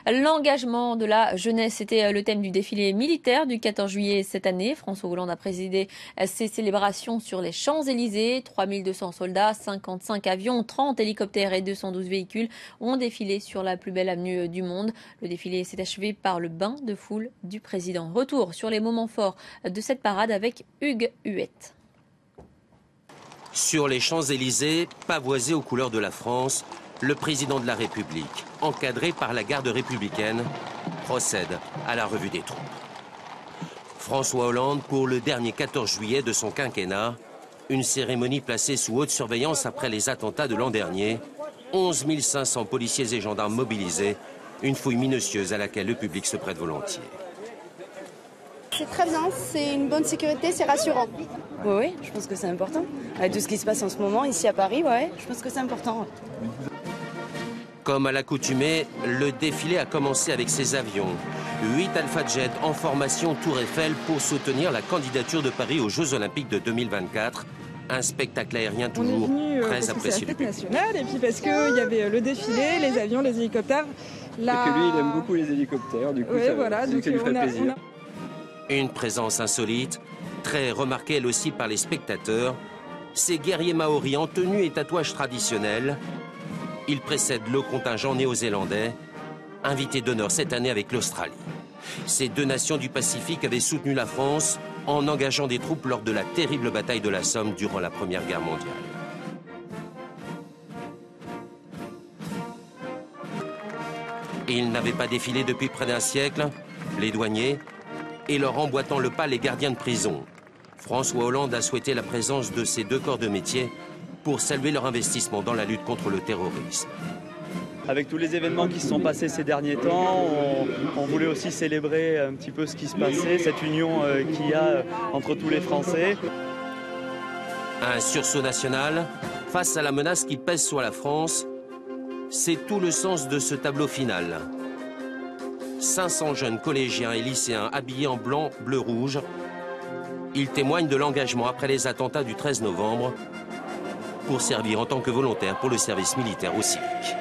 L'engagement de la jeunesse était le thème du défilé militaire du 14 juillet cette année. François Hollande a présidé ces célébrations sur les Champs-Élysées. 3200 soldats, 55 avions, 30 hélicoptères et 212 véhicules ont défilé sur la plus belle avenue du monde. Le défilé s'est achevé par le bain de foule du président. Retour sur les moments forts de cette parade avec Hugues Huette. Sur les Champs-Élysées, pavoisé aux couleurs de la France, le président de la République, encadré par la garde républicaine, procède à la revue des troupes. François Hollande pour le dernier 14 juillet de son quinquennat, une cérémonie placée sous haute surveillance après les attentats de l'an dernier, 11 500 policiers et gendarmes mobilisés, une fouille minutieuse à laquelle le public se prête volontiers. C'est très bien, c'est une bonne sécurité, c'est rassurant. Oui, je pense que c'est important. Avec tout ce qui se passe en ce moment ici à Paris, je pense que c'est important. Comme à l'accoutumée, le défilé a commencé avec ses avions. 8 Alpha Jet en formation Tour Eiffel pour soutenir la candidature de Paris aux Jeux Olympiques de 2024. Un spectacle aérien toujours très apprécié du public. Nationale, et puis parce qu'il y avait le défilé, les avions, les hélicoptères. Et que lui, il aime beaucoup les hélicoptères, du coup, ça lui ferait plaisir. Une présence insolite, très remarquée elle aussi par les spectateurs. Ces guerriers maoris en tenue et tatouages traditionnels. Ils précèdent le contingent néo-zélandais, invité d'honneur cette année avec l'Australie. Ces deux nations du Pacifique avaient soutenu la France en engageant des troupes lors de la terrible bataille de la Somme durant la Première Guerre mondiale. Ils n'avaient pas défilé depuis près d'un siècle, les douaniers, et leur emboîtant le pas les gardiens de prison. François Hollande a souhaité la présence de ces deux corps de métier pour saluer leur investissement dans la lutte contre le terrorisme. Avec tous les événements qui se sont passés ces derniers temps, on voulait aussi célébrer un petit peu ce qui se passait, cette union qu'il y a entre tous les Français. Un sursaut national face à la menace qui pèse sur la France, c'est tout le sens de ce tableau final. 500 jeunes collégiens et lycéens habillés en blanc, bleu, rouge. Ils témoignent de l'engagement après les attentats du 13 novembre pour servir en tant que volontaires pour le service militaire ou civique.